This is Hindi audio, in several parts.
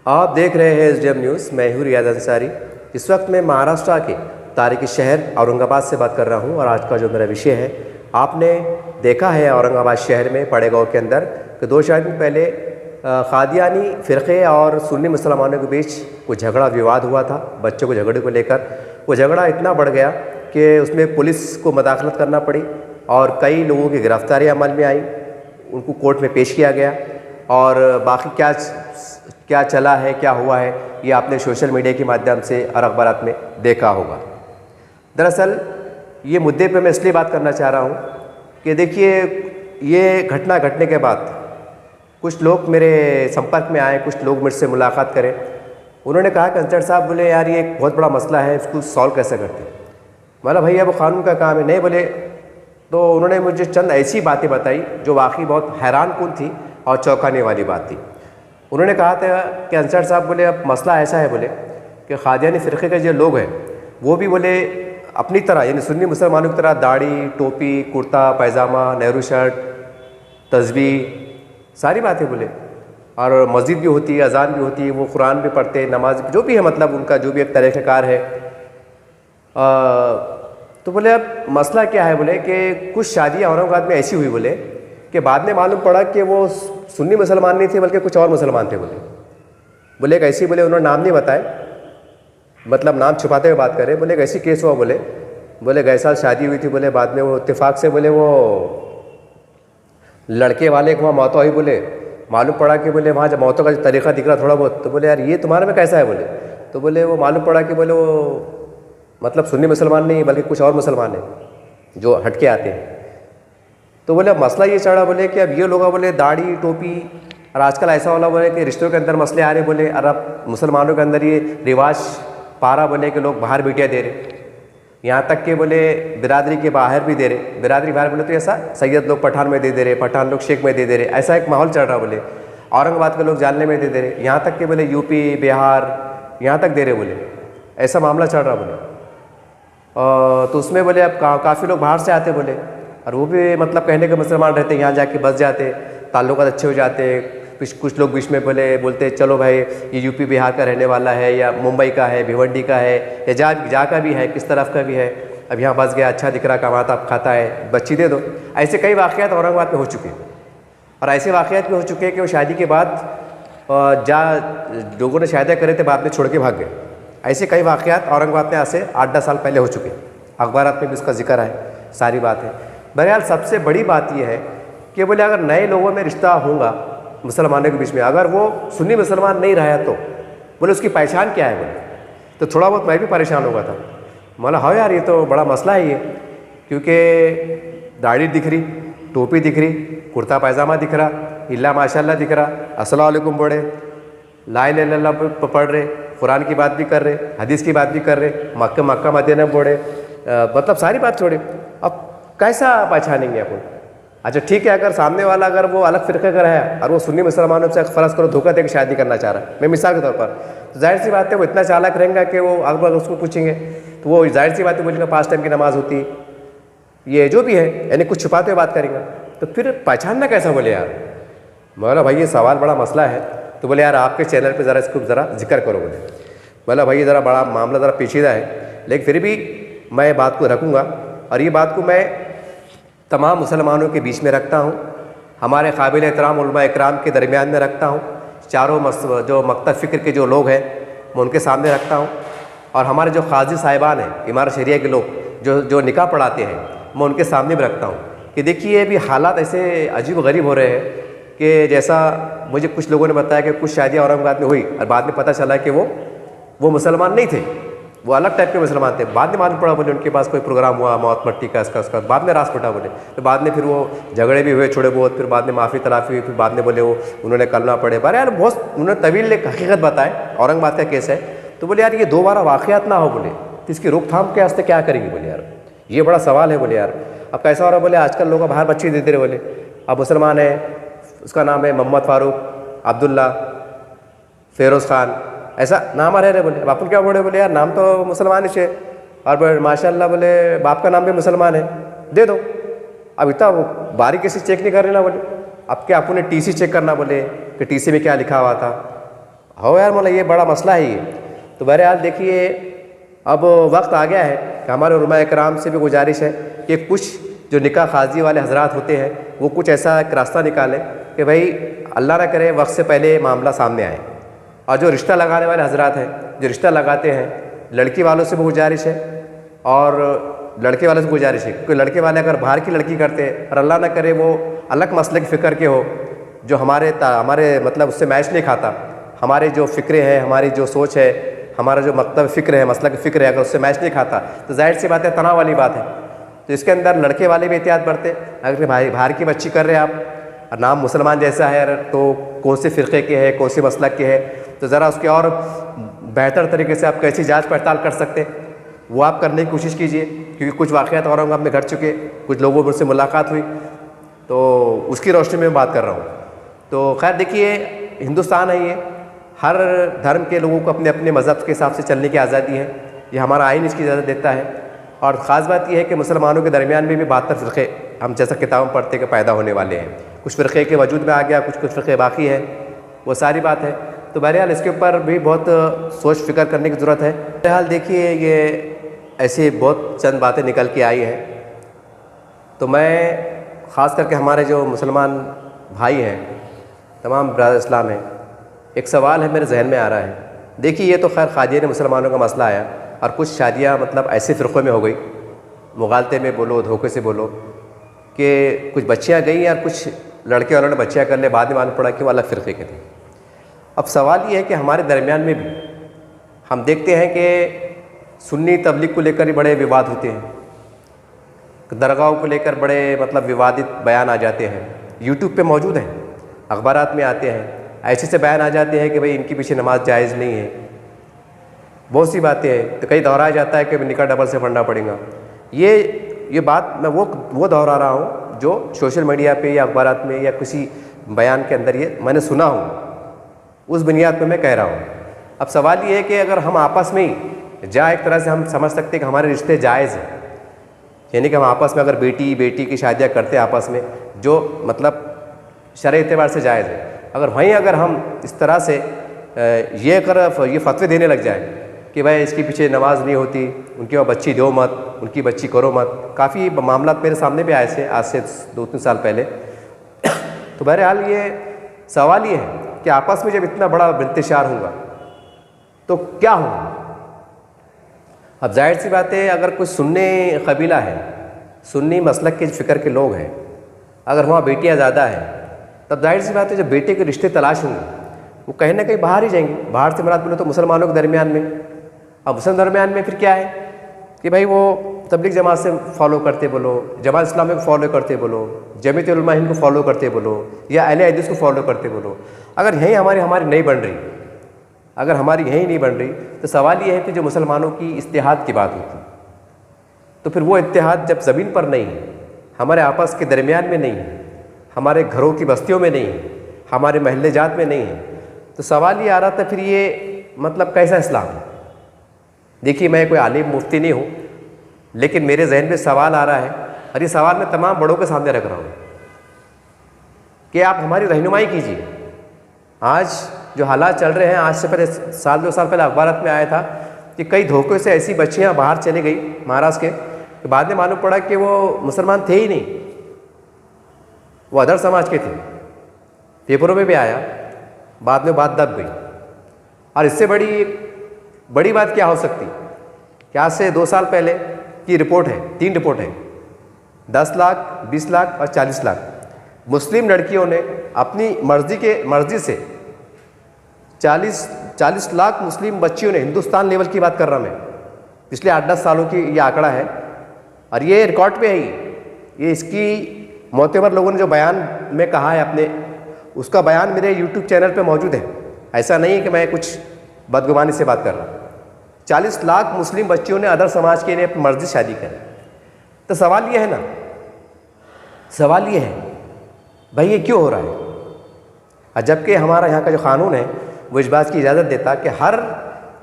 आप देख रहे हैं एसडीएम न्यूज़। मैं हूँ रियाज अंसारी। इस वक्त मैं महाराष्ट्र के तारीखी शहर औरंगाबाद से बात कर रहा हूँ और आज का जो मेरा विषय है, आपने देखा है औरंगाबाद शहर में पड़े गाँव के अंदर कि 2-4 दिन पहले कादियानी फ़िरक़े और सुन्नी मुसलमानों के बीच कुछ झगड़ा विवाद हुआ था। बच्चों को झगड़े को लेकर वो झगड़ा इतना बढ़ गया कि उसमें पुलिस को मदाखलत करना पड़ी और कई लोगों की गिरफ्तारी अमल में आई, उनको कोर्ट में पेश किया गया। और बाकी क्या चला है, क्या हुआ है, ये आपने सोशल मीडिया के माध्यम से और अखबारात में देखा होगा। दरअसल ये मुद्दे पे मैं इसलिए बात करना चाह रहा हूँ कि देखिए, ये घटना घटने के बाद कुछ लोग मेरे संपर्क में आए, कुछ लोग मुझसे मुलाकात करें। उन्होंने कहा कि अंसर साहब, बोले यार ये एक बहुत बड़ा मसला है, इसको सॉल्व कैसे करते हैं। मतलब भैया वो कानून का काम है। नहीं बोले तो उन्होंने मुझे चंद ऐसी बातें बताई जो वाकई बहुत हैरान कुन थी और चौंकाने वाली बात थी। उन्होंने कहा था कि अंसर साहब, बोले अब मसला ऐसा है, बोले कि कादियानी फ़िरक़े के जो लोग हैं वो भी बोले अपनी तरह, यानी सुन्नी मुसलमानों की तरह दाढ़ी, टोपी, कुर्ता पैजामा, नेहरू शर्ट, तस्बीह, सारी बातें बोले। और मस्जिद भी होती है, अजान भी होती है, वो कुरान भी पढ़ते, नमाज जो भी है, मतलब उनका जो भी एक तरीक़ाकार है। तो बोले अब मसला क्या है, बोले कि कुछ शादियाँ औरंगाबाद में ऐसी हुई, बोले कि बाद में मालूम पड़ा कि वो सुन्नी मुसलमान नहीं थे बल्कि कुछ और मुसलमान थे। बोले एक ऐसी, बोले उन्होंने नाम नहीं बताए, मतलब नाम छुपाते हुए बात करें। बोले एक ऐसी केस हुआ, बोले गए साल शादी हुई थी, बोले बाद में वो इत्तेफाक से बोले वो लड़के वाले को वहाँ मौत हुई। बोले मालूम पड़ा कि बोले वहाँ जब मौतों का तरीक़ा दिख रहा थोड़ा बहुत, तो बोले यार ये तुम्हारे में कैसा है। बोले तो बोले वो मालूम पड़ा कि बोले वो मतलब सुन्नी मुसलमान नहीं बल्कि कुछ और मुसलमान हैं जो हटके आते हैं। तो बोले अब मसला ये चढ़ा, बोले कि अब ये लोग बोले दाढ़ी टोपी, और आजकल ऐसा वाला बोले कि रिश्तों के अंदर मसले आ रहे। बोले और अब मुसलमानों के अंदर ये रिवाज पारा, बोले कि लोग बाहर बेटियाँ दे रहे, यहाँ तक कि बोले बिरादरी के बाहर भी दे रहे। बिरादरी बाहर बोले तो ऐसा सैयद लोग पठान में दे रहे, पठान लोग शेख में दे रहे, ऐसा एक माहौल चल रहा। बोले औरंगाबाद के लोग जानने में दे रहे, यहाँ तक कि बोले यूपी बिहार यहाँ तक दे रहे। बोले ऐसा मामला चल रहा। बोले तो उसमें बोले अब काफ़ी लोग बाहर से आते, बोले और वो भी मतलब कहने के मुसलमान रहते, यहाँ जाके बस जाते, ताल्लुकात अच्छे हो जाते। कुछ लोग बीच में बोलते चलो भाई ये यूपी बिहार का रहने वाला है, या मुंबई का है, भिवंडी का है, या जा का भी है, किस तरफ का भी है, अब यहाँ बस गया, अच्छा दिख रहा, कमाता खाता है, बच्ची दे दो। ऐसे कई वाक़यात औरंगाबाद में हो चुके हैं। और ऐसे वाक़यात भी हो चुके हैं कि वो शादी के बाद लोगों ने शादियाँ करे थे, बाद में छोड़ के भाग गए। ऐसे कई वाक़यात औरंगाबाद में आज से 8-10 साल पहले हो चुके हैं। अखबारात में भी उसका जिक्र है, सारी बात है। बहरहाल सबसे बड़ी बात यह है कि बोले अगर नए लोगों में रिश्ता होगा मुसलमानों के बीच में, अगर वो सुन्नी मुसलमान नहीं रहा तो बोले उसकी पहचान क्या है। बोले तो थोड़ा बहुत मैं भी परेशान हो गया था। बोला हाँ यार ये तो बड़ा मसला है ये, क्योंकि दाढ़ी दिख रही, टोपी दिख रही, कुर्ता पैजामा दिख रहा, इल्ला माशाल्लाह दिख रहा, अस्सलाम वालेकुम बोले, ला इलाहा इल्लल्लाह पढ़ रहे, कुरान की बात भी कर रहे, हदीस की बात भी कर रहे, मक्का मदीना बोले, मतलब सारी बात छोड़े। अब कैसा पहचानेंगे अपन। अच्छा ठीक है, अगर सामने वाला अगर वो अलग फ़िरक़े का है और वो सुन्नी मुसलमानों से फ़र्ज़ करो धोखा दे के शादी करना चाह रहा है, मैं मिसाल के तौर पर, तो जाहिर सी बात है वो इतना चालाक रहेगा कि वो अगर उसको पूछेंगे तो वो जाहिर सी बात है बोलेंगे 5 टाइम की नमाज़ होती, ये जो भी है, यानी कुछ छुपाते हुए बात करेंगे। तो फिर पहचानना कैसा। बोले यार, बोला भाई ये सवाल बड़ा मसला है। तो बोले यार आपके चैनल पर ज़रा इसको ज़रा जिक्र करो। बोला भाई ये ज़रा बड़ा मामला ज़रा पेचीदा है, लेकिन फिर भी मैं बात को रखूँगा और ये बात को मैं तमाम मुसलमानों के बीच में रखता हूँ, हमारे काबिल एहतराम उलमा इकराम के दरमियान में रखता हूँ, चारों जो मकतब फ़िक्र के जो लोग हैं मैं उनके सामने रखता हूँ, और हमारे जो काजी साहिबान हैं, इमारत शरिया के लोग जो निकाह पढ़ाते हैं, मैं उनके सामने भी रखता हूँ कि देखिए अभी हालात ऐसे अजीब गरीब हो रहे हैं कि जैसा मुझे कुछ लोगों ने बताया कि कुछ शादियाँ औरंगाबाद में हुई और बाद में पता चला कि वो मुसलमान नहीं थे, वो अलग टाइप के मुसलमान थे। बाद में मालूम पड़ा बोले उनके पास कोई प्रोग्राम हुआ मौत मट्टी का इसका बाद में रास पटा। बोले तो बाद में फिर वो झगड़े भी हुए थोड़े बहुत, फिर बाद में माफ़ी तलाफ़ी हुई, फिर बाद में बोले वो उन्होंने कलमा पढ़े। बारे यार बहुत उन्होंने तवील एक हकीकत बताए, औरंगाबाद का केस है। तो बोले यार ये दोबारा वाक़यात ना हो, बोले तो इसकी रोकथाम के वास्ते क्या करेंगे। बोले यार ये बड़ा सवाल है। बोले यार अब कैसा हो रहा। बोले आजकल लोग बाहर बच्चे देते रहे। बोले अब मुसलमान है, उसका नाम है मोहम्मद फ़ारूक, अब्दुल्ला, फ़ेरोज़ ख़ान, ऐसा नाम आ रहे। बोले अब अपन क्या बोले। बोले यार नाम तो मुसलमान ही है और माशाल्लाह बोले बाप का नाम भी मुसलमान है, दे दो। अब इतना बारीकी से चेक नहीं कर रहे ना। बोले अब क्या अपन ने टीसी चेक करना, बोले कि टीसी में क्या लिखा हुआ था, हो यार, मतलब ये बड़ा मसला है ये। तो बहरहाल देखिए, अब वक्त आ गया है कि हमारे उलमा कराम से भी गुजारिश है कि कुछ जो निकाह खाजी वाले हजरात होते हैं वो कुछ ऐसा एक रास्ता निकालें कि भाई अल्लाह ना करे वक्त से पहले मामला सामने आए। और जो रिश्ता लगाने वाले हजरात हैं, जो रिश्ता लगाते हैं, लड़की वालों से भी गुजारिश है और लड़के वालों से गुजारिश है, क्योंकि लड़के वाले अगर बाहर की लड़की करते हैं और अल्लाह ना करे वो अलग मसले की फ़िक्र के हो, जो हमारे मतलब उससे मैच नहीं खाता, हमारे जो फ़िक्रें हैं, हमारी जो सोच है, हमारा जो मतलब फ़िक्र है, मसला की फ़िक्र है, अगर उससे मैच नहीं खाता तो जाहिर सी बात है तनाव वाली बात है। तो इसके अंदर लड़के वाले भी एहतियात बरते। अगर भाई बाहर की बच्ची कर रहे हैं आप और नाम मुसलमान जैसा है, तो कौन से फ़िरक़े के है, कौन सी मसलक के है, तो ज़रा उसके और बेहतर तरीके से आप कैसी जाँच पड़ताल कर सकते हैं वो आप करने की कोशिश कीजिए। क्योंकि कुछ वाक़यात औरंगाबाद में घट चुके, कुछ लोगों मुझसे मुलाकात हुई, तो उसकी रोशनी में बात कर रहा हूँ। तो खैर देखिए, हिंदुस्तान है ये, हर धर्म के लोगों को अपने अपने मज़हब के हिसाब से चलने की आज़ादी है, ये हमारा आइन इसकी इजाज़त देता है। और ख़ास बात यह है कि मुसलमानों के दरमियान में भी 72 फ़िरक़े हम जैसा किताब में पढ़ते के पैदा होने वाले हैं। कुछ फ़िरक़े के वजूद में आ गया, कुछ फ़िरक़े बाकी है, वो सारी बात है। तो बहरहाल इसके ऊपर भी बहुत सोच फ़िक्र करने की ज़रूरत है। बहरहाल देखिए, ये ऐसी बहुत चंद बातें निकल के आई हैं। तो मैं ख़ास करके हमारे जो मुसलमान भाई हैं, तमाम ब्रादर इस्लाम हैं, एक सवाल है मेरे जहन में आ रहा है। देखिए, ये तो खैर क़ादियानी मुसलमानों का मसला आया और कुछ शादियाँ मतलब ऐसे फ़िरक़ों में हो गई, मुगालते में बोलो, धोखे से बोलो, कि कुछ बच्चियाँ गई और कुछ लड़के वालों ने बच्चियाँ कर ले, बाद में मालूम पड़ा कि वो अलग फ़िरक़े के थे। अब सवाल ये है कि हमारे दरमियान में भी हम देखते हैं कि सुन्नी तबलीग को लेकर ही बड़े विवाद होते हैं, दरगाहों को लेकर बड़े मतलब विवादित बयान आ जाते हैं, यूट्यूब पे मौजूद हैं, अखबारात में आते हैं, ऐसे से बयान आ जाते हैं कि भाई इनके पीछे नमाज जायज़ नहीं है, बहुत सी बातें हैं। तो कई दोहराया जाता है कि निकाह डबल से पढ़ना पड़ेगा। ये बात मैं वो दोहरा रहा हूँ जो सोशल मीडिया पे या अखबारात में या किसी बयान के अंदर ये मैंने सुना हूँ, उस बुनियाद पे मैं कह रहा हूँ। अब सवाल ये है कि अगर हम आपस में ही जहाँ एक तरह से हम समझ सकते हैं कि हमारे रिश्ते जायज़ हैं, यानी कि हम आपस में अगर बेटी की शादियाँ करते हैं आपस में, जो मतलब शरई एतबार से जायज़ है, अगर हम इस तरह से ये फतवे देने लग जाए कि भाई इसके पीछे नमाज नहीं होती, उनकी वहाँ बच्ची दो मत, उनकी बच्ची करो मत, काफ़ी मामला मेरे सामने भी आए थे आज से 2-3 साल पहले। तो बहरहाल ये सवाल ये है कि आपस में जब इतना बड़ा इंतशार होगा तो क्या होगा। अब जाहिर सी बात है, अगर कोई सुन्नी कबीला है, सुन्नी मसलक के फ़िक्र के लोग हैं, अगर वहाँ बेटियाँ ज़्यादा हैं, तब जाहिर सी बात है जब बेटे के रिश्ते तलाश होंगे वो कहीं ना कहीं बाहर ही जाएंगे। बाहर से मुराद बोलो तो मुसलमानों के दरमियान में। अब मुसलमान दरमियान में फिर क्या है कि भाई वो तबलीग जमात से फॉलो करते बोलो, जमात इस्लामी को फॉलो करते बोलो, जमीयत उलमा हिंद को फॉलो करते बोलो, या अहले हदीस को फॉलो करते बोलो। अगर यही हमारी नहीं बन रही, अगर हमारी यही नहीं बन रही, तो सवाल ये है कि जो मुसलमानों की इत्तेहाद की बात होती, तो फिर वो इत्तेहाद जब ज़मीन पर नहीं है, हमारे आपस के दरमियान में नहीं है, हमारे घरों की बस्तियों में नहीं है, हमारे महल्ले जात में नहीं है, तो सवाल ये आ रहा था फिर ये मतलब कैसा इस्लाम है। देखिए, मैं कोई आलिम मुफ्ती नहीं हूँ, लेकिन मेरे जहन में सवाल आ रहा है और ये सवाल मैं तमाम बड़ों के सामने रख रहा हूँ कि आप हमारी रहनुमाई कीजिए। आज जो हालात चल रहे हैं, आज से पहले 1-2 साल पहले अखबारात में आया था कि कई धोखे से ऐसी बच्चियाँ बाहर चली गई महाराष्ट्र के, तो बाद में मालूम पड़ा कि वो मुसलमान थे ही नहीं, वो अदर समाज के थे। पेपरों में भी आया, बाद में बात दब गई। और इससे बड़ी बात क्या हो सकती कि आज से 2 साल पहले की रिपोर्ट है, 3 रिपोर्ट है, 10 लाख, 20 लाख और 40 लाख मुस्लिम लड़कियों ने अपनी मर्जी से 40 लाख मुस्लिम बच्चियों ने, हिंदुस्तान लेवल की बात कर रहा मैं, पिछले 8-10 सालों की ये आंकड़ा है और ये रिकॉर्ड पे है। ये इसकी मोतबर लोगों ने जो बयान में कहा है अपने, उसका बयान मेरे यूट्यूब चैनल पे मौजूद है। ऐसा नहीं है कि मैं कुछ बदगुमानी से बात कर रहा हूँ। 40 लाख मुस्लिम बच्चियों ने अदर समाज के लिए अपनी मर्जी से शादी करी। तो सवाल ये है ना, सवाल ये है भाई ये क्यों हो रहा है? और जबकि हमारा यहाँ का जो कानून है वो इस बात की इजाज़त देता कि हर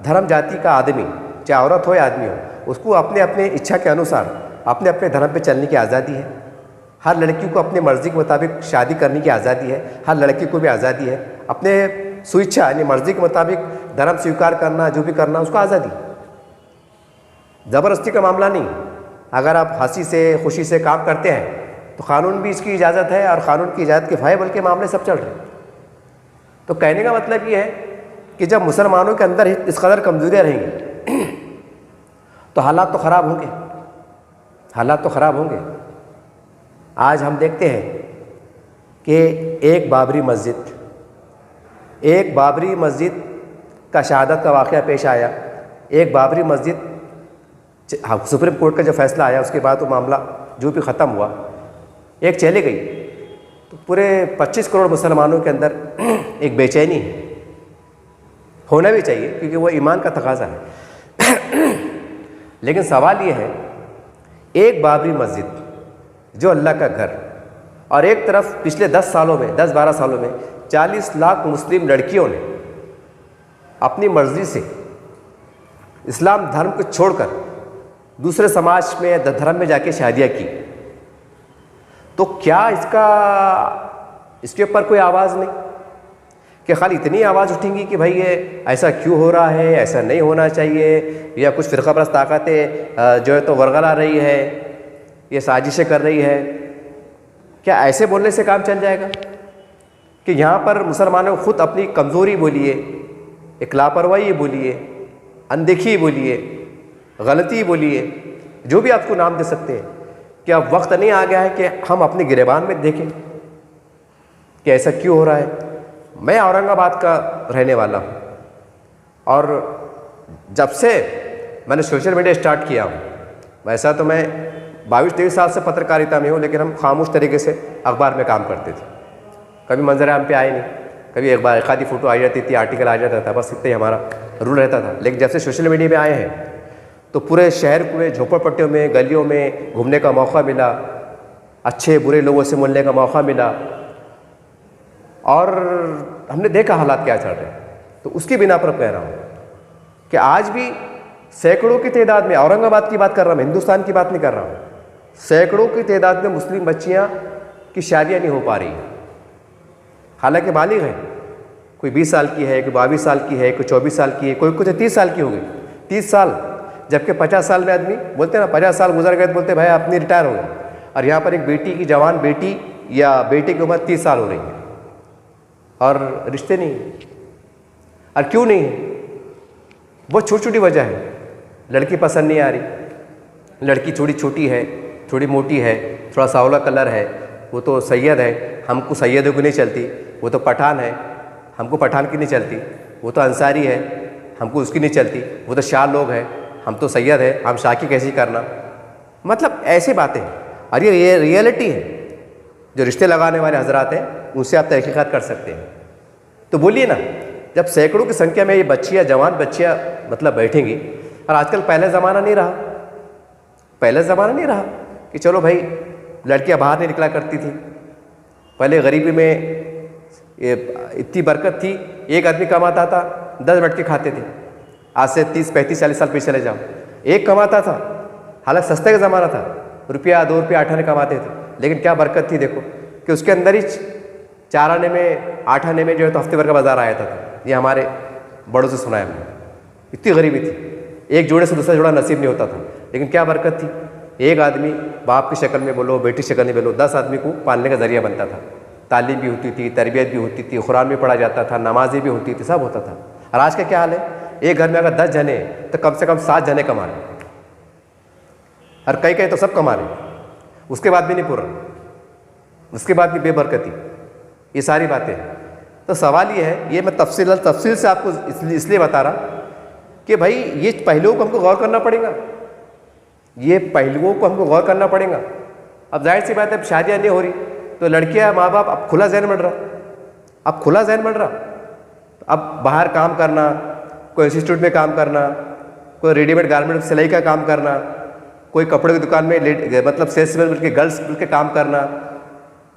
धर्म जाति का आदमी, चाहे औरत हो या आदमी हो, उसको अपने अपने इच्छा के अनुसार अपने अपने धर्म पे चलने की आज़ादी है। हर लड़की को अपनी मर्ज़ी के मुताबिक शादी करने की आज़ादी है, हर लड़की को भी आज़ादी है अपने स्वेच्छा यानी मर्जी के मुताबिक धर्म स्वीकार करना, जो भी करना, उसको आज़ादी। ज़बरदस्ती का मामला नहीं। अगर आप हंसी से खुशी से काम करते हैं तो कानून भी इसकी इजाज़त है और क़ानून की इजाज़त के फायबल के मामले सब चल रहे हैं। तो कहने का मतलब ये है कि जब मुसलमानों के अंदर इस कदर कमज़ोरियाँ रहेंगी तो हालात तो ख़राब होंगे, हालात तो ख़राब होंगे। आज हम देखते हैं कि एक बाबरी मस्जिद का शहादत का वाक़या पेश आया। एक बाबरी मस्जिद, सुप्रीम कोर्ट का जो फैसला आया उसके बाद वो मामला जो भी ख़त्म हुआ, एक चली गई, तो पूरे 25 करोड़ मुसलमानों के अंदर एक बेचैनी है। होना भी चाहिए क्योंकि वो ईमान का तकाजा है। लेकिन सवाल ये है, एक बाबरी मस्जिद जो अल्लाह का घर, और एक तरफ पिछले 10-12 सालों में 40 लाख मुस्लिम लड़कियों ने अपनी मर्जी से इस्लाम धर्म को छोड़कर दूसरे समाज में धर्म में जाके शादियाँ की, तो क्या इसके ऊपर कोई आवाज़ नहीं? कि खाली इतनी आवाज़ उठेंगी कि भाई ये ऐसा क्यों हो रहा है, ऐसा नहीं होना चाहिए, या कुछ फ़िरक़ापरस्त ताकतें जो है तो वरगला रही है, ये साजिशें कर रही है? क्या ऐसे बोलने से काम चल जाएगा? कि यहाँ पर मुसलमानों को ख़ुद अपनी कमज़ोरी बोलिए, एक लापरवाही बोलिए, अनदेखी बोलिए, गलती बोलिए, जो भी आपको नाम दे सकते हैं। क्या वक्त नहीं आ गया है कि हम अपने गिरेबान में देखें कि ऐसा क्यों हो रहा है? मैं औरंगाबाद का रहने वाला हूँ और जब से मैंने सोशल मीडिया स्टार्ट किया हूँ, वैसा तो मैं 22-23 साल से पत्रकारिता में हूँ, लेकिन हम खामोश तरीके से अखबार में काम करते थे। कभी मंजर आम पे आए नहीं, कभी एक बार एक आधी फ़ोटो आ जाती थी, आर्टिकल आ जाता था, बस इतना ही हमारा रूल रहता था। लेकिन जब से सोशल मीडिया में आए हैं तो पूरे शहर में झोपड़पट्टियों में, गलियों में घूमने का मौका मिला, अच्छे बुरे लोगों से मिलने का मौका मिला, और हमने देखा हालात क्या चल रहे हैं। तो उसकी बिना पर कह रहा हूँ कि आज भी सैकड़ों की तादाद में, औरंगाबाद की बात कर रहा हूँ, हिंदुस्तान की बात नहीं कर रहा हूँ, सैकड़ों की तादाद में मुस्लिम बच्चियाँ की शादियाँ नहीं हो पा रही। हालांकि बालिग है, कोई 20 साल की है, कोई 22 साल की है, कोई 24 साल की है, कोई कुछ 30 साल की हो गई, 30 साल, जबकि 50 साल में आदमी बोलते हैं ना, 50 साल गुजर गए तो बोलते भाई अपनी रिटायर हो गए। और यहाँ पर एक बेटी की, जवान बेटी या बेटे की उम्र 30 साल हो रही है और रिश्ते नहीं। और क्यों नहीं है? बहुत छोटी छोटी वजह है। लड़की पसंद नहीं आ रही, लड़की थोड़ी छोटी है, थोड़ी मोटी है, थोड़ा सावला कलर है, वो तो सैयद है, हमको सैयदों की नहीं चलती, वो तो पठान है, हमको पठान की नहीं चलती, वो तो अंसारी है, हमको उसकी नहीं चलती, वो तो शाह लोग है, हम तो सैयद है, हम शाह की कैसी करना। मतलब ऐसी बातें हैं, और ये रियलिटी है। जो रिश्ते लगाने वाले हजरात हैं उनसे आप तहकीकात कर सकते हैं। तो बोलिए ना, जब सैकड़ों की संख्या में ये बच्चियाँ, जवान बच्चियाँ मतलब बैठेंगी, और आजकल पहले ज़माना नहीं रहा, पहले ज़माना नहीं रहा कि चलो भाई लड़कियाँ बाहर नहीं निकला करती थी। पहले गरीबी में ये इतनी बरकत थी, एक आदमी कमाता था 10 लड़के खाते थे। आज से 30-35-40 साल पीछे चले जाओ, एक कमाता था, हालांकि सस्ते का ज़माना था, रुपया 2 रुपया 8 आने कमाते थे, लेकिन क्या बरकत थी। देखो कि उसके अंदर ही 4 आने में, 8 आने में जो है तो हफ्ते भर का बाजार आया था। ये हमारे बड़ों से सुना है हमने, इतनी गरीबी थी, एक जोड़े से दूसरा जोड़ा नसीब नहीं होता था, लेकिन क्या बरकत थी। एक आदमी बाप की शक्ल में बोलो, बेटी की शक्ल में बोलो, 10 आदमी को पालने का ज़रिया बनता था। तालीम भी होती थी, तरबियत भी होती थी, कुरान भी पढ़ा जाता था, नमाज़ें भी होती थी, सब होता था। और आज का क्या हाल है? एक घर में अगर 10 जने तो कम से कम 7 जने कमा रहे, और कई तो सब कमा रहे, उसके बाद भी नहीं पूरा, उसके बाद भी बेबरकती। ये सारी बातें हैं। तो सवाल ये है, ये मैं तफसील से आपको इसलिए बता रहा कि भाई ये पहलुओं को हमको गौर करना पड़ेगा, ये पहलुओं को हमको गौर करना पड़ेगा। अब जाहिर सी बात है, अब शादियाँ नहीं हो रही तो लड़कियाँ, माँ बाप, अब खुला जहन बढ़ रहा, अब खुला जहन बढ़ रहा, अब बाहर काम करना, कोई इंस्टीट्यूट में काम करना, कोई रेडीमेड गारमेंट सिलाई का काम करना, कोई कपड़े की दुकान में मतलब सेल्समैन मिलकर, गर्ल्स मिलकर काम करना,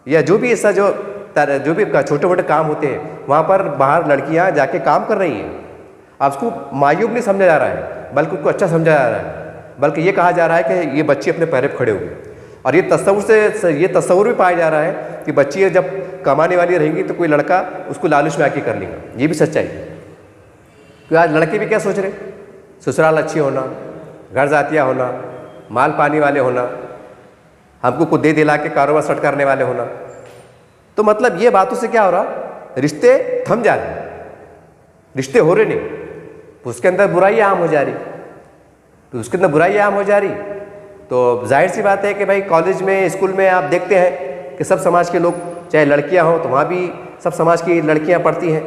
या जो भी ऐसा जो भी छोटे मोटे काम होते हैं, वहाँ पर बाहर लड़कियाँ जाके काम कर रही हैं। अब उसको मायूब नहीं समझा जा रहा है, बल्कि उसको अच्छा समझा जा रहा है, बल्कि ये कहा जा रहा है कि ये बच्ची अपने पैर पर खड़े हुए। और ये तस्वुर भी पाया जा रहा है कि बच्ची जब कमाने वाली रहेंगी तो कोई लड़का उसको लालच में आके कर लेगा, ये भी सच्चाई है। तो आज लड़के भी क्या सोच रहे, ससुराल अच्छी होना, घर जातिया होना, माल पानी वाले होना, हमको कुछ दे दिला के कारोबार सेट करने वाले होना। तो मतलब ये बातों से क्या हो रहा, रिश्ते थम जा रहे, रिश्ते हो रहे नहीं, उसके अंदर बुराई आम हो जा रही। तो उसके अंदर बुराई आम हो जा रही तो जाहिर सी बात है कि भाई कॉलेज में स्कूल में आप देखते हैं कि सब समाज के लोग, चाहे लड़कियां हों तो वहाँ भी सब समाज की लड़कियां पढ़ती हैं,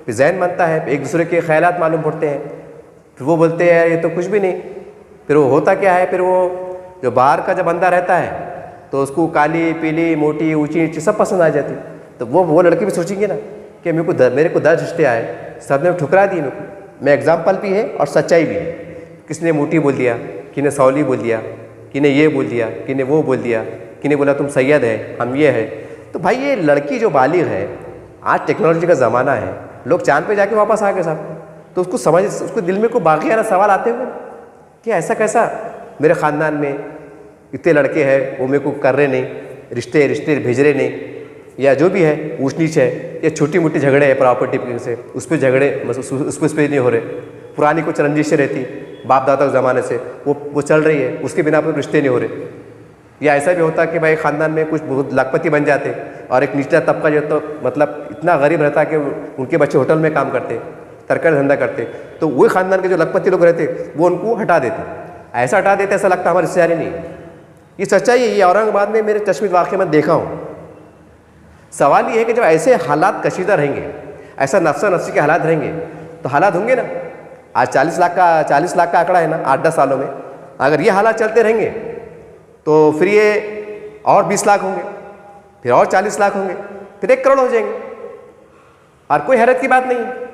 फिर जहन बनता है, एक दूसरे के ख्यालात मालूम पड़ते हैं, फिर वो बोलते हैं ये तो कुछ भी नहीं। फिर वो होता क्या है, फिर वो जो बाहर का जब बंदा रहता है तो उसको काली पीली मोटी ऊंची नीची सब पसंद आ जाती। तो वो लड़के भी सोचेंगे ना कि मेरे को 10 रिश्ते आए, सब ने ठुकरा दिए मेरे को। मैं एग्जाम्पल भी है और सच्चाई भी है, किसने मोटी बोल दिया, किने सौली बोल दिया, किने ये बोल दिया, किने वो बोल दिया, किने बोला तुम सैयद है, हम ये है। तो भाई ये लड़की जो बालिग है, आज टेक्नोलॉजी का ज़माना है, लोग चांद पे जाके वापस आ गए साहब, तो उसको दिल में को बाकी सवाल आते हुए कि ऐसा कैसा मेरे ख़ानदान में इतने लड़के हैं वो मेरे को कर रहे नहीं, रिश्ते भेज रहे नहीं, या जो भी है ऊँच नीच है, या छोटी मोटी झगड़े हैं प्रॉपर्टी से, उस पर झगड़े उस पर नहीं हो रहे, पुरानी कुछ रंजिशें रहती बाप दादा के ज़माने से वो चल रही है, उसके बिना पर रिश्ते नहीं हो रहे। या ऐसा भी होता कि भाई ख़ानदान में कुछ बहुत लाखपति बन जाते और एक निचला तबका जो तो मतलब इतना गरीब रहता कि उनके बच्चे होटल में काम करते, तरकारी धंधा करते, तो वही ख़ानदान के जो लखपति लोग रहते वो उनको हटा देते, ऐसा हटा देते ऐसा लगता हमारे रिश्तेदारी नहीं है। ये सच्चाई है, ये औरंगाबाद में मेरे चश्मिश वाक़े में देखा हूँ। सवाल ये है कि जब ऐसे हालात कशीदा रहेंगे, ऐसा नफ्सा नफ्सी के हालात रहेंगे तो हालात होंगे ना। आज 40 लाख का आंकड़ा है ना 8-10 सालों में, अगर ये हालात चलते रहेंगे तो फिर ये और 20 लाख होंगे, फिर और 40 लाख होंगे, फिर 1 करोड़ हो जाएंगे। और कोई हैरत की बात नहीं है,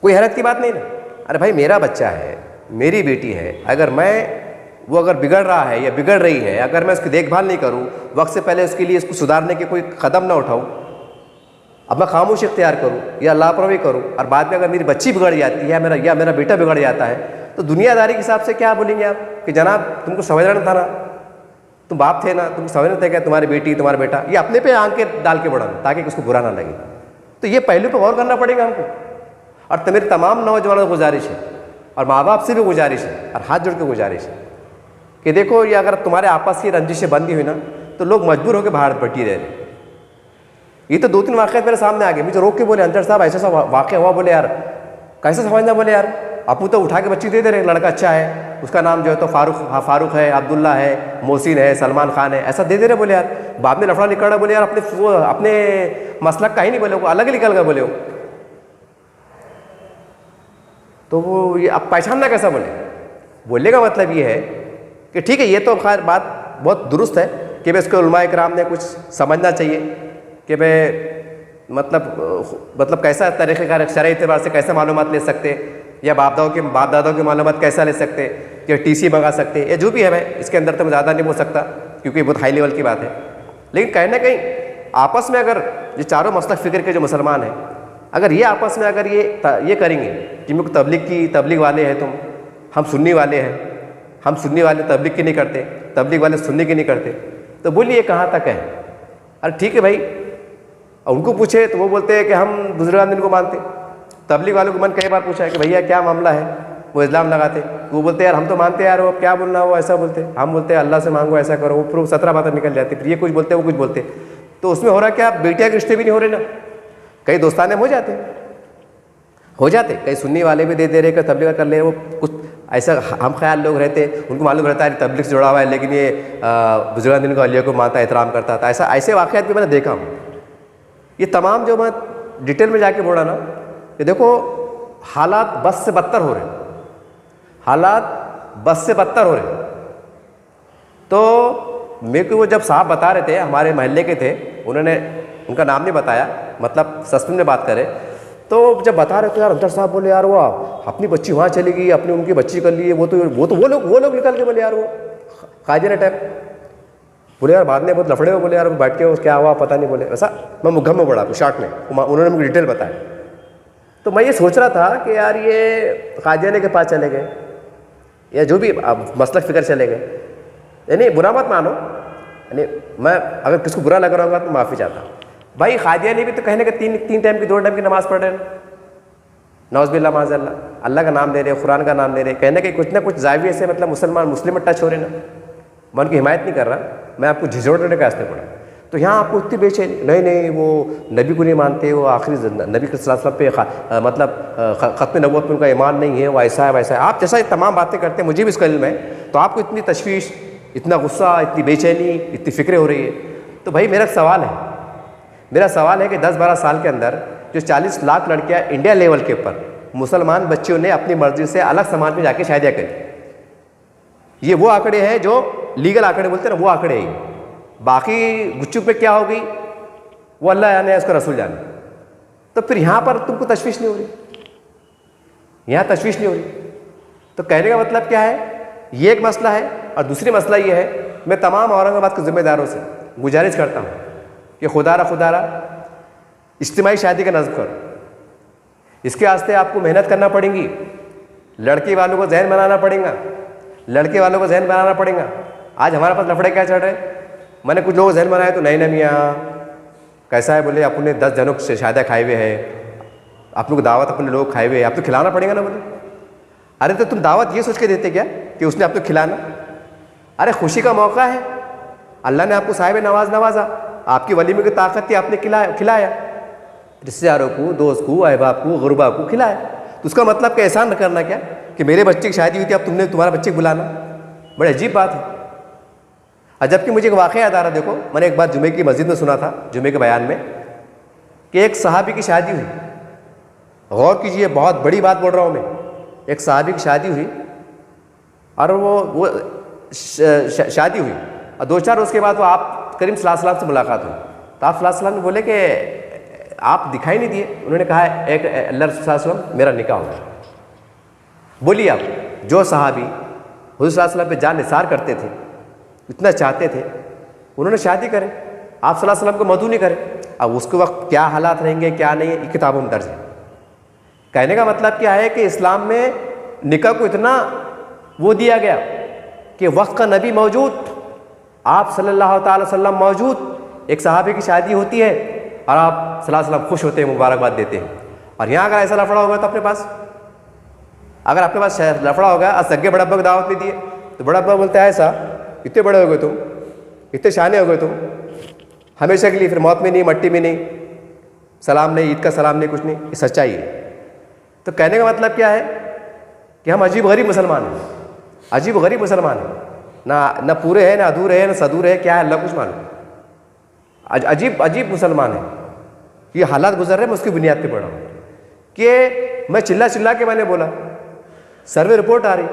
कोई हैरत की बात नहीं ना। अरे भाई मेरा बच्चा है, मेरी बेटी है, अगर वो अगर बिगड़ रहा है या बिगड़ रही है, अगर मैं उसकी देखभाल नहीं करूं, वक्त से पहले उसके लिए इसको सुधारने के कोई कदम ना उठाऊं, अब मैं खामोश इख्तियार करूं या लापरवाही करूं, और बाद में अगर मेरी बच्ची बिगड़ जाती है या मेरा बेटा बिगड़ जाता है, तो दुनियादारी के हिसाब से क्या बोलेंगे आप कि जनाब तुमको समझना था ना, तुम बाप थे ना, तुमको समझना था क्या तुम्हारी बेटी तुम्हारा बेटा, ये अपने पे आंखें डाल के बढ़ा ताकि उसको बुरा ना लगे। तो ये पहलू पर गौर करना पड़ेगा हमको। और तो मेरी तमाम नौजवानों को गुजारिश है और माँ बाप से भी गुजारिश है और हाथ जोड़ के गुजारिश है कि देखो ये अगर तुम्हारे आपस की रंजिशें बंदी हुई ना तो लोग मजबूर होकर बाहर बैठी रह रहे। ये तो 2-3 वाक़यात मेरे सामने आ गए, मुझे रोक के बोले अंतर साहब ऐसा सा वाक़या हुआ, बोले यार कैसे समझना, बोले यार अपू तो उठा के बच्ची दे रहे, लड़का अच्छा है, उसका नाम जो है तो फारूक है, अब्दुल्ला है, मोहसिन है, सलमान खान है, ऐसा दे रहे। बोले यार बाद में लफड़ा निकल रहा, बोले यार अपने मसलक का ही नहीं, बोले वो अलग ही निकल गए, बोले वो तो वो ये अब पहचानना कैसा, बोलने का मतलब ये है कि ठीक है ये तो खैर बात बहुत दुरुस्त है कि भाई इसको उलमा इकराम ने कुछ समझना चाहिए कि भाई मतलब कैसा तरीक़ेकार शरई एतबार से कैसे मालूमात ले सकते, या बाप दादाओं की मालूमात कैसा ले सकते, या टीसी मंगा सकते, या जो भी है भाई इसके अंदर तो मैं ज़्यादा नहीं बोल सकता क्योंकि बहुत हाई लेवल की बात है। लेकिन कहीं ना कहीं आपस में अगर ये चारों मसलक फ़िक्र के जो मुसलमान हैं, अगर ये आपस में अगर ये करेंगे कि मेरे को तबलीग वाले हैं तुम, हम सुन्नी वाले हैं, हम सुन्नी वाले तबलीग की नहीं करते, तबलीग वाले सुन्नी की नहीं करते, तो बोलिए कहाँ तक है। अरे ठीक है भाई, उनको पूछे तो वो बोलते हैं कि हम बुजुर्गान दिन को मानते। तबलीग वालों को मन कई बार पूछा है कि भैया क्या मामला है, वो इस्लाम लगाते, वो बोलते यार हम तो मानते यार, वो क्या बोलना, वो ऐसा बोलते, हम बोलते हैं अल्लाह से मांगो ऐसा करो, वो फिर 17 बातें निकल जाती, फिर ये कुछ बोलते वो कुछ बोलते। तो उसमें हो रहा क्या, बेटिया के रिश्ते भी नहीं हो रहे ना, कई दोस्ताने हो जाते, कई सुन्नी वाले भी दे रहे, कई तबलीग कर ले, वो कुछ ऐसा हम ख्याल लोग रहते, उनको मालूम रहता है तबलीग से जुड़ा हुआ है, लेकिन ये बुजुर्गान दिन को अलिया को मानता, एहतराम करता था। ऐसे वाक़यात भी मैंने देखा हूँ। ये तमाम जो मैं डिटेल में जाके बोला ना कि देखो हालात बस से बदतर हो रहे, तो मेरे को वो जब साहब बता रहे थे, हमारे महल्ले के थे, उन्होंने उनका नाम नहीं बताया, मतलब सस्पेंस में बात करें, तो जब बता रहे थे यार अंतर साहब बोले यार वो अपनी बच्ची वहाँ चली गई, अपनी उनकी बच्ची कर लिए, वो लोग निकल के बोले यार वो काजी टाइप, बोले यार बाद में बहुत लफड़े हो, बोले यार बैठ के क्या हुआ पता नहीं, बोले वैसा। मैं मुगम में पड़ा शॉर्ट में, उन्होंने मुझे डिटेल बताया। तो मैं ये सोच रहा था कि यार ये कादियाने के पास चले गए या जो भी मसलक फ़िक्र चले गए, यानी बुरा मत मानो, यानी मैं अगर किसको बुरा लग रहा होगा तो माफ़ी चाहता हूँ, भाई कादियानी भी तो कहने का तीन टाइम की 2 टाइम की नमाज़ पढ़ रहे हैं, नौज़बिल्ला माज़अल्लाह, अल्लाह का नाम ले रहे, कुरान का नाम ले रहे, कहने के कुछ ना कुछ जाविये से मतलब मुस्लिम में टच हो रहे ना। मैं उनकी हिमायत नहीं कर रहा, मैं आपको झिझोड़ने का रास्ते पड़ा। तो यहाँ आपको इतनी बेचैनी, नहीं वो नबी को नहीं मानते, वो आखिरी नबी के सल्लल्लाहु अलैहि वसल्लम पे मतलब ख़त्म नबूवत में उनका ईमान नहीं है, वो ऐसा है वैसा है। आप जैसा ये तमाम बातें करते हैं, मुझे भी इसका इल्म है, तो आपको इतनी तशवीश, इतना गुस्सा, इतनी बेचैनी, इतनी फ़िक्रें हो रही है। तो भाई मेरा सवाल है कि 10-12 साल के अंदर जो 40 लाख लड़कियाँ इंडिया लेवल के ऊपर मुसलमान बच्चियों ने अपनी मर्जी से अलग समाज में जाके शादियाँ करी, ये वो आंकड़े हैं जो लीगल आंकड़े बोलते हैं ना, वो आंकड़े हैं। बाकी गुच्चू पे क्या होगी वो अल्लाह जाने, उसका रसूल जाने। तो फिर यहाँ पर तुमको तशवीश नहीं हो रही, यहाँ तशवीश नहीं हो रही। तो कहने का मतलब क्या है, ये एक मसला है। और दूसरी मसला ये है, मैं तमाम औरंगाबाद के ज़िम्मेदारों से गुजारिश करता हूँ कि खुदारा इज्तिमाई शादी का नज़्म करो। इसके वास्ते आपको मेहनत करना पड़ेगी, लड़के वालों को जहन बनाना पड़ेगा, आज हमारे पास लफड़े क्या चल रहे हैं। मैंने कुछ लोगों को जहन बनाया तो नहीं ना मियाँ कैसा है, बोले अपने 10 जनों से शादियाँ खाए हुए है, आप लोग दावत अपने लोग खाए हुए हैं, आप तो खिलाना पड़ेगा ना। बोले अरे तो तुम दावत ये सोच के देते क्या कि उसने आपको खिलाना? अरे खुशी का मौका है, अल्लाह ने आपको साहिब नवाजा, आपकी वलीमे की ताकत थी, आपने खिलाया रिश्तेदारों को, दोस्त को, अहबाब को, गुरबा को खिलाया। तो उसका मतलब क्या एहसान करना क्या कि मेरे बच्चे की शादी हुई थी, अब तुमने तुम्हारा बच्चे को बुलाना? बड़ी अजीब बात है। और जबकि मुझे एक वाक़या याद आ रहा, देखो मैंने एक बार जुमे की मस्जिद में सुना था, जुमे के बयान में, कि एक सहाबी की शादी हुई। गौर कीजिए, बहुत बड़ी बात बोल रहा हूँ मैं। एक सहाबी की शादी हुई और वो शादी हुई और 2-4 रोज़ के बाद वो आप करीम सल्लल्लाहु अलैहि वसल्लम से मुलाकात हुई। तो आप सल्लल्लाहु अलैहि वसल्लम ने बोले कि आप दिखाई नहीं दिए। उन्होंने कहा एक अल्लाह रसूल सल्लल्लाहु अलैहि वसल्लम मेरा निकाह हो गया। बोलिए आप, जो सहाबी हुज़ूर सल्लल्लाहु अलैहि वसल्लम पे जान निसार करते थे, इतना चाहते थे, उन्होंने शादी करे, आप सल्लल्लाहु अलैहि वसल्लम को मदऊ नहीं करे। अब उसके वक्त क्या हालात रहेंगे क्या नहीं है, किताबों में दर्ज है। कहने का मतलब क्या है कि इस्लाम में निकाह को इतना वो दिया गया कि वक्त का नबी मौजूद, आप सल्लल्लाहु अलैहि वसल्लम मौजूद, एक सहाबी की शादी होती है और आप सल्लल्लाहु अलैहि वसल्लम खुश होते हैं, मुबारकबाद देते हैं। और यहाँ अगर ऐसा लफड़ा होगा तो अपने पास, अगर आपके पास लफड़ा होगा, आज सगे बड़ा अब्बा को दावत नहीं दिए तो बड़ा अब्बा बोलता है ऐसा, इतने बड़े हो गए तुम, इतने शाने हो गए तुम, हमेशा के लिए फिर मौत में नहीं, मट्टी में नहीं, सलाम नहीं, ईद का सलाम नहीं, कुछ नहीं। ये सच्चाई है। तो कहने का मतलब क्या है कि हम अजीब गरीब मुसलमान हैं, अजीब गरीब मुसलमान हैं, ना पूरे हैं, ना अधूरे हैं, ना सदूरे हैं, क्या है अल्लाह कुछ मालूम। अजीब मुसलमान है। ये हालात गुजर रहे हैं, मैं उसकी बुनियाद पे पढ़ा हूँ कि मैं चिल्ला के मैंने बोला, सर्वे रिपोर्ट आ रही,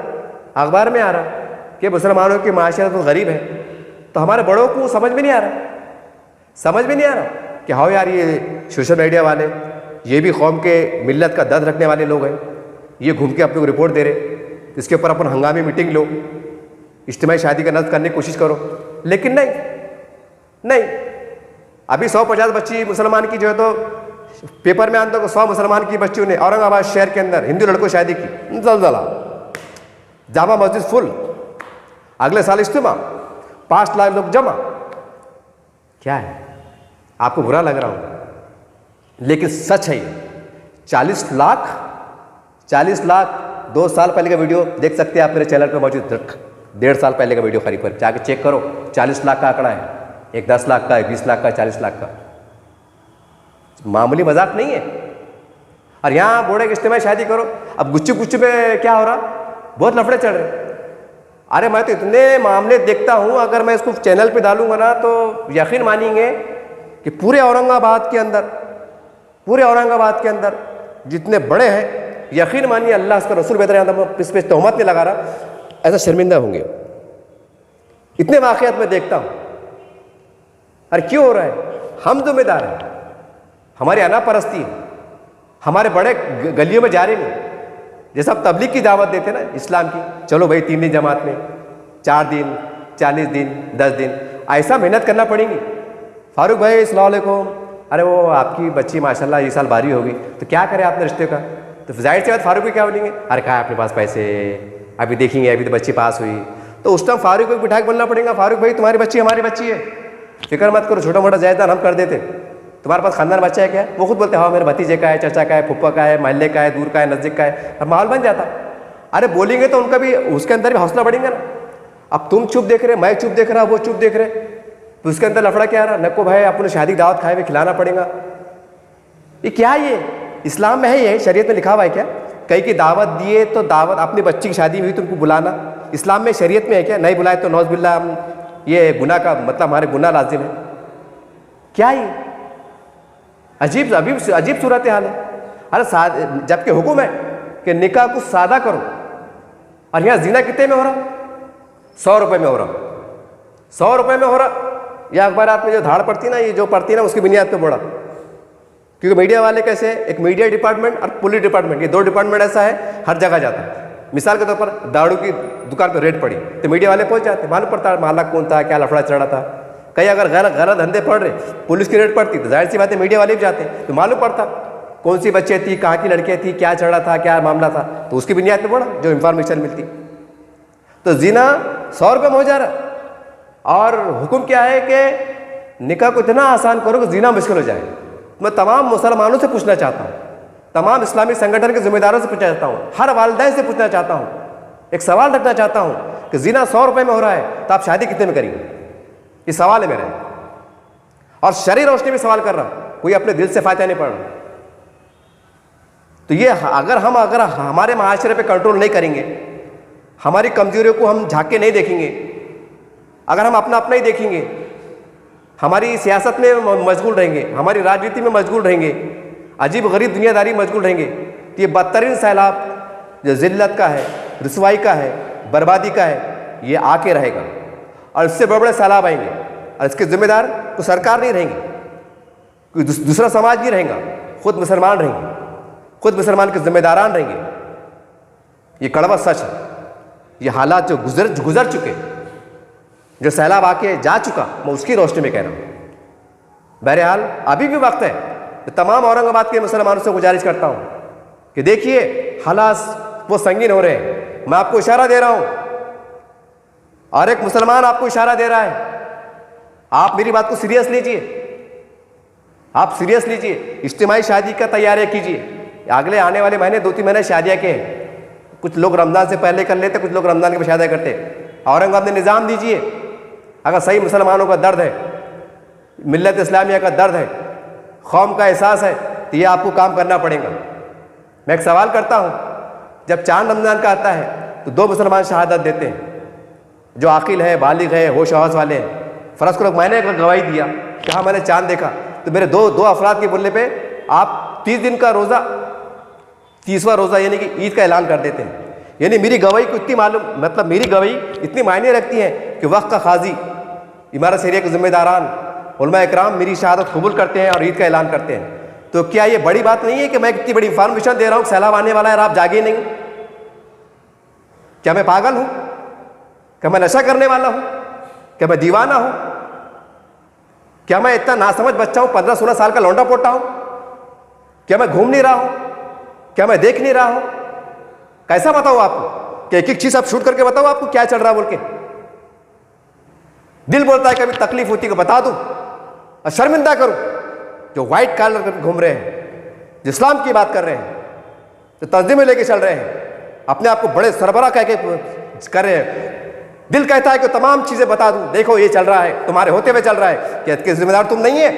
अखबार में आ रहा कि मुसलमानों की माशरत तो गरीब है। तो हमारे बड़ों को समझ में नहीं आ रहा कि हाँ यार, ये सोशल मीडिया वाले, ये भी कौम के मिल्लत का दर्द रखने वाले लोग हैं, ये घूम के अपने को रिपोर्ट दे रहे, इसके ऊपर अपन हंगामी मीटिंग लो, इज्तिमाई शादी का नज़्म करने की कोशिश करो। लेकिन नहीं, अभी 150 बच्ची मुसलमान की जो है, तो पेपर में आंदो 100 मुसलमान की बच्चियों ने औरंगाबाद शहर के अंदर हिंदू लड़कों शादी की, जलजला, जामा मस्जिद फुल, अगले साल इज्तिमा, 5 लाख लोग जमा। क्या है, आपको बुरा लग रहा होगा लेकिन सच है। 40 लाख 2 साल पहले का वीडियो देख सकते हैं आप मेरे चैनल पर मौजूद, 1.5 साल पहले का वीडियो करीब पर जाके चेक करो। 40 लाख का आंकड़ा है, एक 10 लाख का, एक 20 लाख का, 40 लाख का, मामूली मजाक नहीं है। और यहाँ बोले कि इज्तिमाई शादी करो। अब गुच्चू पे क्या हो रहा, बहुत लफड़े चढ़ रहे। अरे मैं तो इतने मामले देखता हूँ, अगर मैं इसको चैनल पे डालूंगा ना तो यकीन मानेंगे कि पूरे औरंगाबाद के अंदर जितने बड़े हैं, यकीन मानिए अल्लाह उसका रसूल बेहतर, इस पे तोहमत नहीं लगा रहा, ऐसा शर्मिंदा होंगे। इतने वाक़यात मैं देखता हूँ। अरे क्यों हो रहा है? हम जिम्मेदार हैं, हमारी अनापरस्ती है, हमारे बड़े गलियों में जा रहे नहीं। जैसे आप तबलीग की दावत देते ना इस्लाम की, चलो भाई 3 दिन जमात में, 4 दिन, 40 दिन, 10 दिन, ऐसा मेहनत करना पड़ेगी। फारूक भाई अस्सलाम वालेकुम, अरे वो आपकी बच्ची माशाल्लाह इस साल बारी होगी, तो क्या करें आपने रिश्ते का? तो जाहिर सी बात फारूक भी क्या बोलेंगे, अरे कहा अपने पास पैसे, अभी देखेंगे, अभी तो बच्ची पास हुई। तो उस टाइम फारूक को बिठा के बोलना पड़ेगा, फारूक भाई तुम्हारी बच्ची हमारी बच्ची है, फिक्र मत करो, छोटा मोटा जायदाद हम कर देते, तुम्हारे पास खानदान बच्चा है क्या? वो खुद बोलते हैं हाँ मेरे भतीजे का है, चाचा का है, फुप्पा का है, मोहल्ले का है, दूर का है, नज़दीक का है, अब माहौल बन जाता। अरे बोलेंगे तो उनका भी उसके अंदर भी हौसला बढ़ेगा ना। अब तुम चुप देख रहे, मैं चुप देख रहा, वो चुप देख रहे, तो उसके अंदर लफड़ा क्या रहा? नको भाई अपने शादी दावत खाए हुए खिलाना पड़ेगा। ये क्या है? ये इस्लाम में है, ये शरीयत में लिखा हुआ है क्या? कहीं की दावत दिए तो दावत, अपनी बच्ची की शादी हुई तो उनको बुलाना इस्लाम में शरीयत में है क्या? नहीं बुलाए तो नौज बिल्ला ये गुनाह का मतलब हमारे गुनाह लाजिम है। क्या ये अजीब अजीब सूरत हाल है। अरे जबकि हुक्म है कि निकाह को सादा करो, और यहाँ जीना कितने में हो रहा? 100 रुपये में हो रहा, 100 रुपये में हो रहा। या अखबारात में जो धाड़ पड़ती ना, ये जो पड़ती ना उसकी बुनियाद पे बोला। क्योंकि मीडिया वाले कैसे, एक मीडिया डिपार्टमेंट और पुलिस डिपार्टमेंट, ये 2 डिपार्टमेंट ऐसा है हर जगह जाता है। मिसाल के तौर पर दारू की दुकान पर रेड पड़ी तो मीडिया वाले पहुंच जाते, मालूम पड़ता है माला कौन था, क्या लफड़ा चढ़ा था। कहीं अगर गलत धंधे पड़ रहे, पुलिस की रेड पड़ती तो जाहिर सी बात है मीडिया वाले भी जाते तो मालूम पड़ता कौन सी बच्चे थी, कहाँ की लड़कियाँ थी, क्या चढ़ा था, क्या मामला था, तो उसकी बुनियाद पर पड़ा जो इन्फॉर्मेशन मिलती। तो जीना 100 रुपये में हो जा रहा, और हुक्म क्या है कि निकाह को इतना आसान करो कि जीना मुश्किल हो जाए। मैं तमाम मुसलमानों से पूछना चाहता हूँ, तमाम इस्लामी संगठन के जिम्मेदारों से पूछना चाहता हूँ, हर वालिदैन से पूछना चाहता हूँ, एक सवाल रखना चाहता हूँ कि जीना 100 रुपये में हो रहा है तो आप शादी कितने में करेंगे? ये सवाल है मेरा, और शरीर रोशनी में सवाल कर रहा हूँ, कोई अपने दिल से फायदा नहीं पड़ रहा। तो ये अगर हमारे माशरे पे कंट्रोल नहीं करेंगे, हमारी कमजोरियों को हम झांक के नहीं देखेंगे, अगर हम अपना ही देखेंगे, हमारी सियासत में मशगूल रहेंगे, हमारी राजनीति में मशगूल रहेंगे, अजीब गरीब दुनियादारी में मशगूल रहेंगे, तो ये बदतरीन सैलाब जो जिल्लत का है, रुसवाई का है, बर्बादी का है, ये आके रहेगा। और इससे बड़े बड़े सैलाब आएंगे, और इसके जिम्मेदार तो सरकार नहीं रहेंगी, कोई दूसरा समाज नहीं रहेगा, खुद मुसलमान रहेंगे, खुद मुसलमान के जिम्मेदारान रहेंगे। ये कड़वा सच है। ये हालात जो गुजर चुके, जो सैलाब आके जा चुका, मैं उसकी रोशनी में कह रहा हूँ। बहरहाल अभी भी वक्त है, तो तमाम औरंगाबाद के मुसलमानों से गुजारिश करता हूँ कि देखिए हालात वो संगीन हो रहे हैं। मैं आपको इशारा दे रहा हूँ, और एक मुसलमान आपको इशारा दे रहा है, आप मेरी बात को सीरियस लीजिए, आप सीरियस लीजिए, इज्तिमाई शादी का तैयारी कीजिए। अगले आने वाले महीने 2-3 महीने शादियाँ के हैं, कुछ लोग रमज़ान से पहले कर लेते, कुछ लोग रमज़ान के बाद शादियाँ करते। औरंगाबाद में निज़ाम दीजिए, अगर सही मुसलमानों का दर्द है, मिल्लत इस्लामिया का दर्द है, कौम का एहसास है, तो ये आपको काम करना पड़ेगा। मैं एक सवाल करता हूँ, जब चांद रमज़ान का आता है तो 2 मुसलमान शहादत देते हैं, जो आकिल है, बालिग है, होश हवास वाले हैं। फ़र्ज़ करो मैंने एक गवाही दिया कि हाँ मैंने चांद देखा, तो मेरे दो अफराद के बोलने पे आप 30 दिन का रोज़ा, 30वां रोज़ा यानी कि ईद का ऐलान कर देते हैं। यानी मेरी गवाही को इतनी मालूम, मतलब मेरी गवाही इतनी मायने रखती है कि वक्त का काजी, इमारत शरिया के जिम्मेदारान, उलमा इकराम मेरी शहादत कबूल करते हैं और ईद का ऐलान करते हैं। तो क्या ये बड़ी बात नहीं है कि मैं इतनी बड़ी इंफॉर्मेशन दे रहा हूँ, सैलाब आने वाला है और आप जागे नहीं? क्या मैं पागल हूँ? क्या मैं नशा करने वाला हूँ? क्या मैं दीवाना हूँ? क्या मैं इतना नासमझ बच्चा हूँ, 15-16 साल का लौंडा पोटा हूँ? क्या मैं घूम नहीं रहा हूँ? क्या मैं देख नहीं रहा हूँ? कैसा बताऊँ आपको कि एक चीज़ आप शूट करके बताओ आपको क्या चल रहा है बोल के? दिल बोलता है कभी तकलीफ होती है बता दूं और शर्मिंदा करूं। जो व्हाइट कॉलर करके घूम रहे हैं, जो इस्लाम की बात कर रहे हैं, जो तंजीमें लेके चल रहे हैं, अपने आप को बड़े सरबराह कह के कर रहे हैं, दिल कहता है कि तमाम चीज़ें बता दूं, देखो ये चल रहा है, तुम्हारे होते हुए चल रहा है। क्या इसके जिम्मेदार तुम नहीं है?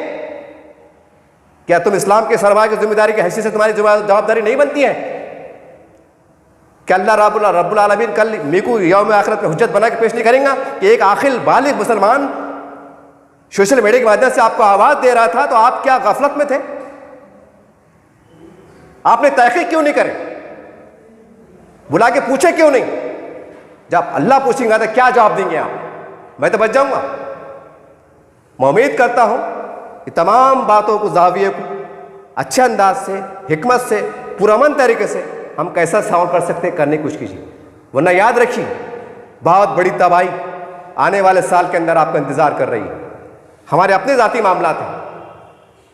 क्या तुम इस्लाम के सरबराह की जिम्मेदारी की हैसियत से तुम्हारी जवाबदारी नहीं बनती है? क्या अल्लाह रब्बुल आलमीन कल मेको यौम आखिरत में हुज्जत बना के पेश नहीं करेंगे कि एक आखिल बालिग मुसलमान सोशल मीडिया के माध्यम से आपको आवाज़ दे रहा था, तो आप क्या गफलत में थे? आपने तहकीक क्यों नहीं करे? बुला के पूछे क्यों नहीं? जब अल्लाह पूछेंगे तो क्या जवाब देंगे आप? मैं तो बच जाऊंगा। मैं उम्मीद करता हूं कि तमाम बातों को, जाविये को अच्छे अंदाज से, हिकमत से, पुरअमन तरीके से हम कैसा सॉल्व कर सकते हैं, करने की कोशिश कीजिए। वरना याद रखिए बहुत बड़ी तबाही आने वाले साल के अंदर आपका इंतजार कर रही है। हमारे अपने ज़ाती मामलात हैं,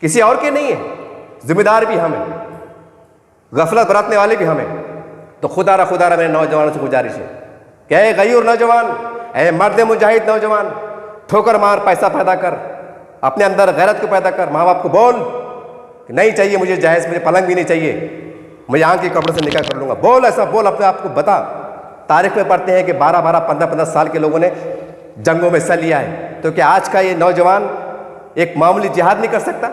किसी और के नहीं है। जिम्मेदार भी हमें, गफलत बरतने वाले भी हमें। तो खुदारा मेरे नौजवानों से गुजारिश है कि ऐ गयूर नौजवान, ऐ मर्द मुजाहिद नौजवान, ठोकर मार पैसा पैदा कर, अपने अंदर गैरत को पैदा कर, माँ बाप को बोल कि नहीं चाहिए मुझे जहेज, मुझे पलंग भी नहीं चाहिए, मैं यहाँ के कपड़े से निकाह कर लूँगा। बोल, ऐसा बोल, अपने आप को बता। तारीख में पढ़ते हैं कि 12-12, 15-15 साल के लोगों ने जंगों में हिस्सा लिया है। तो क्या आज का ये नौजवान एक मामूली जिहाद नहीं कर सकता?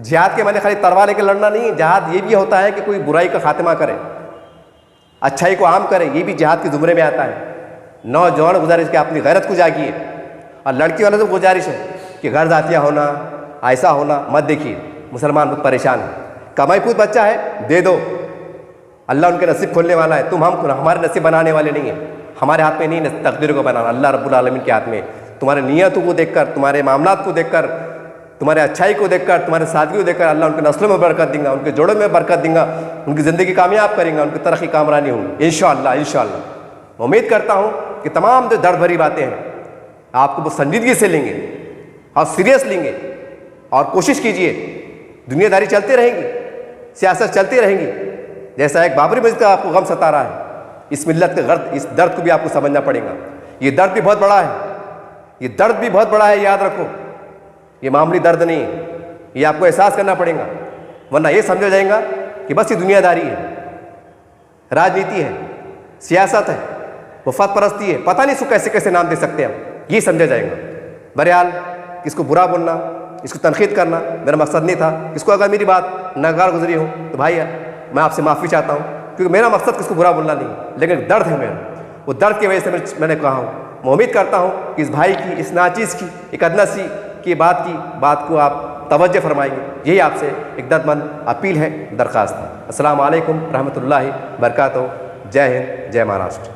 जिहाद के माने खाली तलवार लेकर लड़ना नहीं है, जिहाद ये भी होता है कि कोई बुराई का खात्मा करे, अच्छाई को आम करे, ये भी जिहाद के जुमरे में आता है। नौजवान गुजारिश कि अपनी गैरत को जागिए, और लड़की वालों से गुजारिश है कि घर जातिया होना, ऐसा होना मत देखिए। मुसलमान बहुत परेशान है, कमाई पूत बच्चा है दे दो, अल्लाह उनके नसीब खोलने वाला है। तुम हमारे नसीब बनाने वाले नहीं है, हमारे हाथ में नहीं है तकदीर को बनाना, अल्लाह रब्बुल आलमीन के हाथ में। तुम्हारे नियतों को देखकर, तुम्हारे मामलात को देखकर, तुम्हारे अच्छाई को देखकर, तुम्हारे सादगी को देखकर अल्लाह उनके नस्लों में बरकत देंगे, उनके जोड़ों में बरकत देंगे, उनकी ज़िंदगी कामयाब करेंगे, उनकी तरक्की कामरानी होंगी इंशाअल्लाह। इंशाअल्लाह मैं उम्मीद करता हूँ कि तमाम जो दर्द भरी बातें हैं आपको वो संजीदगी से लेंगे और सीरियस लेंगे, और कोशिश कीजिए। दुनियादारी चलती रहेगी, सियासत चलती रहेगी, जैसा एक बाबरी मस्जिद का आपको गम सता रहा है, इस मिल्लत के गर्द, इस दर्द को भी आपको समझना पड़ेगा। ये दर्द भी बहुत बड़ा है, ये दर्द भी बहुत बड़ा है, याद रखो। ये मामूली दर्द नहीं है, ये आपको एहसास करना पड़ेगा, वरना ये समझा जाएगा कि बस ये दुनियादारी है, राजनीति है, सियासत है, वफात परस्ती है, पता नहीं इसको कैसे कैसे नाम दे सकते हैं हम, ये समझा जाएगा। बहरहाल किसको बुरा बोलना, इसको तनकीद करना मेरा मकसद नहीं था। किसको अगर मेरी बात नागवार गुजरी हो तो भाई मैं आपसे माफ़ी चाहता हूँ, क्योंकि मेरा मकसद किसको बुरा बोलना नहीं, लेकिन दर्द है मेरा, वो दर्द की वजह से मैंने कहा हूँ। मैं उम्मीद करता हूँ कि इस भाई की, इस नाचीज़ की, एक अदना सी की बात को आप तवज्जो फरमाएंगे, यही आपसे एक दर्दमंद अपील है, दरख्वास्त है। अस्सलाम वालेकुम रहमतुल्लाहि बरकातहू। जय हिंद, जय महाराष्ट्र।